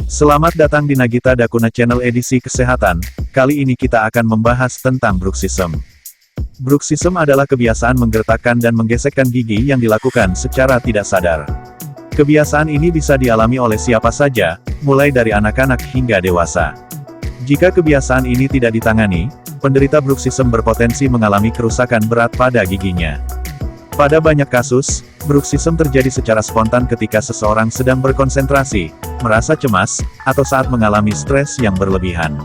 Selamat datang di Nagita Dakuna Channel edisi kesehatan. Kali ini kita akan membahas tentang bruxism. Bruxism adalah kebiasaan menggertakkan dan menggesekkan gigi yang dilakukan secara tidak sadar. Kebiasaan ini bisa dialami oleh siapa saja, mulai dari anak-anak hingga dewasa. Jika kebiasaan ini tidak ditangani, penderita bruxism berpotensi mengalami kerusakan berat pada giginya. Pada banyak kasus, bruxism terjadi secara spontan ketika seseorang sedang berkonsentrasi, merasa cemas, atau saat mengalami stres yang berlebihan.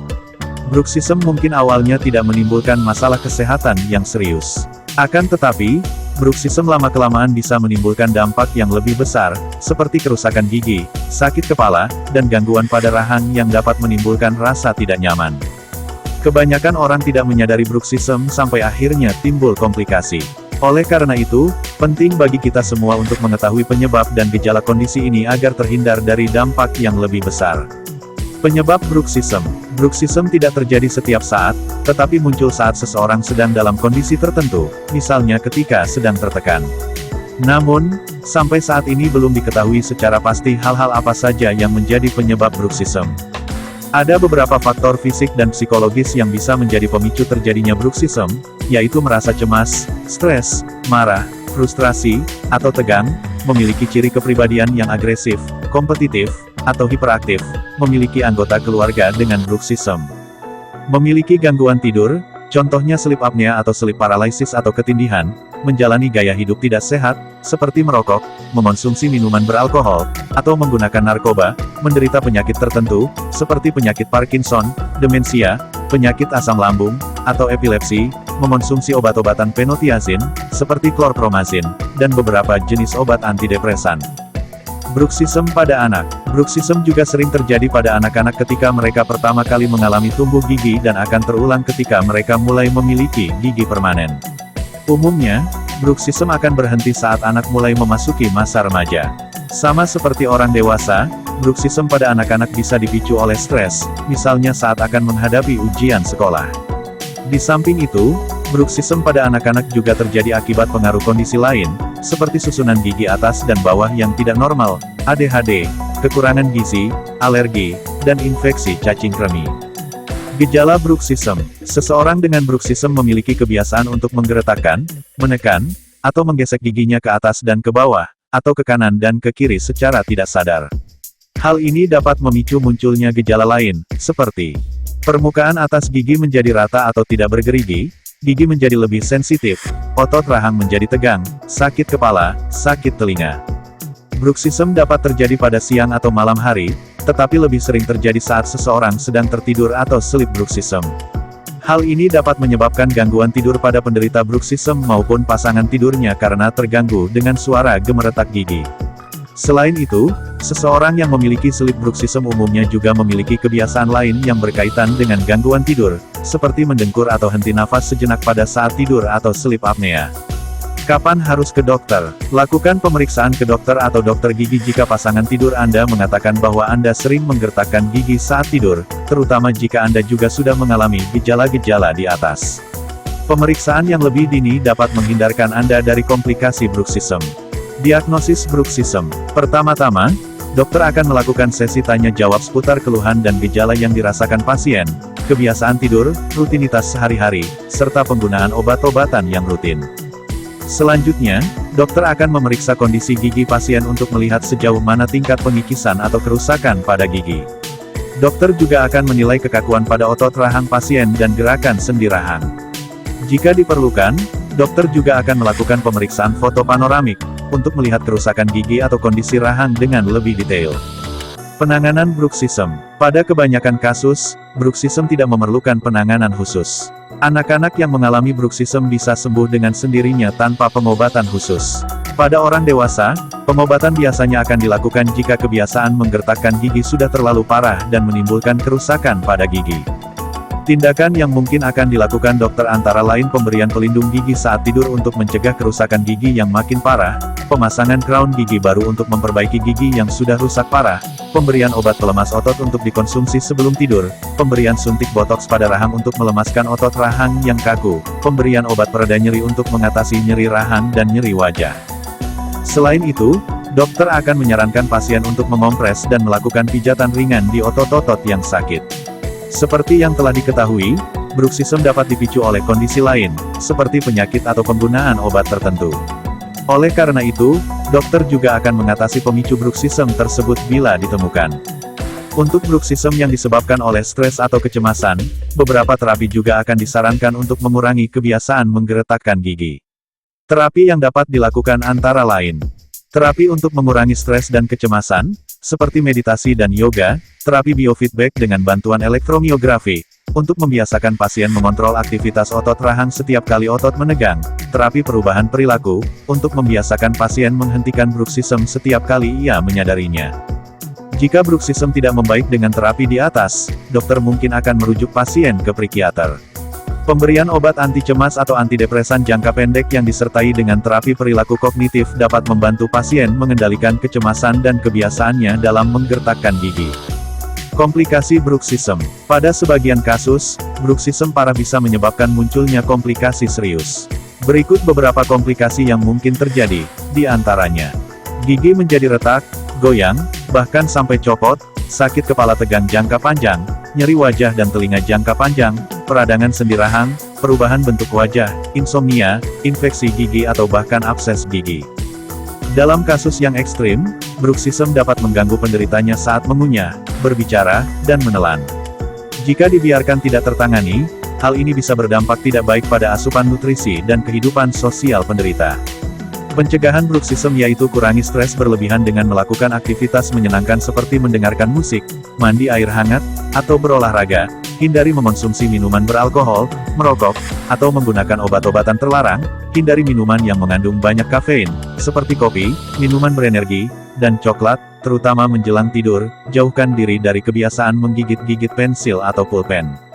Bruxism mungkin awalnya tidak menimbulkan masalah kesehatan yang serius. Akan tetapi, bruxism lama-kelamaan bisa menimbulkan dampak yang lebih besar, seperti kerusakan gigi, sakit kepala, dan gangguan pada rahang yang dapat menimbulkan rasa tidak nyaman. Kebanyakan orang tidak menyadari bruxism sampai akhirnya timbul komplikasi. Oleh karena itu, penting bagi kita semua untuk mengetahui penyebab dan gejala kondisi ini agar terhindar dari dampak yang lebih besar. Penyebab bruxism. Bruxism tidak terjadi setiap saat, tetapi muncul saat seseorang sedang dalam kondisi tertentu, misalnya ketika sedang tertekan. Namun, sampai saat ini belum diketahui secara pasti hal-hal apa saja yang menjadi penyebab bruxism. Ada beberapa faktor fisik dan psikologis yang bisa menjadi pemicu terjadinya bruxism, yaitu merasa cemas, stres, marah, frustrasi, atau tegang, memiliki ciri kepribadian yang agresif, kompetitif, atau hiperaktif, memiliki anggota keluarga dengan bruxism. Memiliki gangguan tidur, contohnya sleep apnea atau sleep paralysis atau ketindihan, menjalani gaya hidup tidak sehat, seperti merokok, mengonsumsi minuman beralkohol, atau menggunakan narkoba, menderita penyakit tertentu, seperti penyakit Parkinson, demensia, penyakit asam lambung, atau epilepsi, mengonsumsi obat-obatan fenotiazin, seperti klorpromazin, dan beberapa jenis obat antidepresan. Bruxism pada anak. Bruxism juga sering terjadi pada anak-anak ketika mereka pertama kali mengalami tumbuh gigi dan akan terulang ketika mereka mulai memiliki gigi permanen. Umumnya, bruxism akan berhenti saat anak mulai memasuki masa remaja. Sama seperti orang dewasa, bruxism pada anak-anak bisa dipicu oleh stres, misalnya saat akan menghadapi ujian sekolah. Di samping itu, bruxism pada anak-anak juga terjadi akibat pengaruh kondisi lain, seperti susunan gigi atas dan bawah yang tidak normal, ADHD, kekurangan gizi, alergi, dan infeksi cacing kremi. Gejala bruxism. Seseorang dengan bruxism memiliki kebiasaan untuk menggeretakkan, menekan, atau menggesek giginya ke atas dan ke bawah, atau ke kanan dan ke kiri secara tidak sadar. Hal ini dapat memicu munculnya gejala lain, seperti permukaan atas gigi menjadi rata atau tidak bergerigi, gigi menjadi lebih sensitif, otot rahang menjadi tegang, sakit kepala, sakit telinga. Bruxism dapat terjadi pada siang atau malam hari, tetapi lebih sering terjadi saat seseorang sedang tertidur atau sleep bruxism. Hal ini dapat menyebabkan gangguan tidur pada penderita bruxism maupun pasangan tidurnya karena terganggu dengan suara gemeretak gigi. Selain itu, seseorang yang memiliki sleep bruxism umumnya juga memiliki kebiasaan lain yang berkaitan dengan gangguan tidur, seperti mendengkur atau henti nafas sejenak pada saat tidur atau sleep apnea. Kapan harus ke dokter? Lakukan pemeriksaan ke dokter atau dokter gigi jika pasangan tidur Anda mengatakan bahwa Anda sering menggertakkan gigi saat tidur, terutama jika Anda juga sudah mengalami gejala-gejala di atas. Pemeriksaan yang lebih dini dapat menghindarkan Anda dari komplikasi bruxism. Diagnosis bruxism. Pertama-tama, dokter akan melakukan sesi tanya jawab seputar keluhan dan gejala yang dirasakan pasien, kebiasaan tidur, rutinitas sehari-hari, serta penggunaan obat-obatan yang rutin. Selanjutnya, dokter akan memeriksa kondisi gigi pasien untuk melihat sejauh mana tingkat pengikisan atau kerusakan pada gigi. Dokter juga akan menilai kekakuan pada otot rahang pasien dan gerakan sendi rahang. Jika diperlukan, dokter juga akan melakukan pemeriksaan foto panoramik, untuk melihat kerusakan gigi atau kondisi rahang dengan lebih detail. Penanganan bruxism. Pada kebanyakan kasus, bruxism tidak memerlukan penanganan khusus. Anak-anak yang mengalami bruxism bisa sembuh dengan sendirinya tanpa pengobatan khusus. Pada orang dewasa, pengobatan biasanya akan dilakukan jika kebiasaan menggertakkan gigi sudah terlalu parah dan menimbulkan kerusakan pada gigi. Tindakan yang mungkin akan dilakukan dokter antara lain pemberian pelindung gigi saat tidur untuk mencegah kerusakan gigi yang makin parah, pemasangan crown gigi baru untuk memperbaiki gigi yang sudah rusak parah, pemberian obat pelemas otot untuk dikonsumsi sebelum tidur, pemberian suntik botox pada rahang untuk melemaskan otot rahang yang kaku, pemberian obat pereda nyeri untuk mengatasi nyeri rahang dan nyeri wajah. Selain itu, Dokter akan menyarankan pasien untuk mengompres dan melakukan pijatan ringan di otot-otot yang sakit. Seperti yang telah diketahui, bruxism dapat dipicu oleh kondisi lain, seperti penyakit atau penggunaan obat tertentu. Oleh karena itu, dokter juga akan mengatasi pemicu bruxism tersebut bila ditemukan. Untuk bruxism yang disebabkan oleh stres atau kecemasan, beberapa terapi juga akan disarankan untuk mengurangi kebiasaan menggeretakkan gigi. Terapi yang dapat dilakukan antara lain terapi untuk mengurangi stres dan kecemasan, seperti meditasi dan yoga, terapi biofeedback dengan bantuan elektromiografi, untuk membiasakan pasien mengontrol aktivitas otot rahang setiap kali otot menegang, terapi perubahan perilaku, untuk membiasakan pasien menghentikan bruxism setiap kali ia menyadarinya. Jika bruxism tidak membaik dengan terapi di atas, dokter mungkin akan merujuk pasien ke psikiater. Pemberian obat anti cemas atau antidepresan jangka pendek yang disertai dengan terapi perilaku kognitif dapat membantu pasien mengendalikan kecemasan dan kebiasaannya dalam menggertakkan gigi. Komplikasi bruxism. Pada sebagian kasus, bruxism parah bisa menyebabkan munculnya komplikasi serius. Berikut beberapa komplikasi yang mungkin terjadi, di antaranya. Gigi menjadi retak, goyang, bahkan sampai copot, sakit kepala tegang jangka panjang, nyeri wajah dan telinga jangka panjang, peradangan sendi rahang, perubahan bentuk wajah, insomnia, infeksi gigi atau bahkan abses gigi. Dalam kasus yang ekstrim, bruxism dapat mengganggu penderitanya saat mengunyah, berbicara, dan menelan. Jika dibiarkan tidak tertangani, hal ini bisa berdampak tidak baik pada asupan nutrisi dan kehidupan sosial penderita. Pencegahan bruxism yaitu kurangi stres berlebihan dengan melakukan aktivitas menyenangkan seperti mendengarkan musik, mandi air hangat, atau berolahraga, hindari mengonsumsi minuman beralkohol, merokok, atau menggunakan obat-obatan terlarang, hindari minuman yang mengandung banyak kafein, seperti kopi, minuman berenergi, dan coklat, terutama menjelang tidur, jauhkan diri dari kebiasaan menggigit-gigit pensil atau pulpen.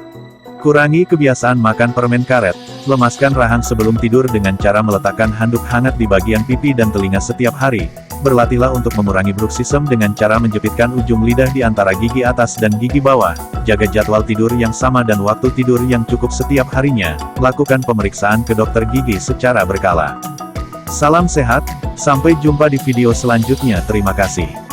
Kurangi kebiasaan makan permen karet, lemaskan rahang sebelum tidur dengan cara meletakkan handuk hangat di bagian pipi dan telinga setiap hari. Berlatihlah untuk mengurangi bruxism dengan cara menjepitkan ujung lidah di antara gigi atas dan gigi bawah. Jaga jadwal tidur yang sama dan waktu tidur yang cukup setiap harinya. Lakukan pemeriksaan ke dokter gigi secara berkala. Salam sehat, sampai jumpa di video selanjutnya. Terima kasih.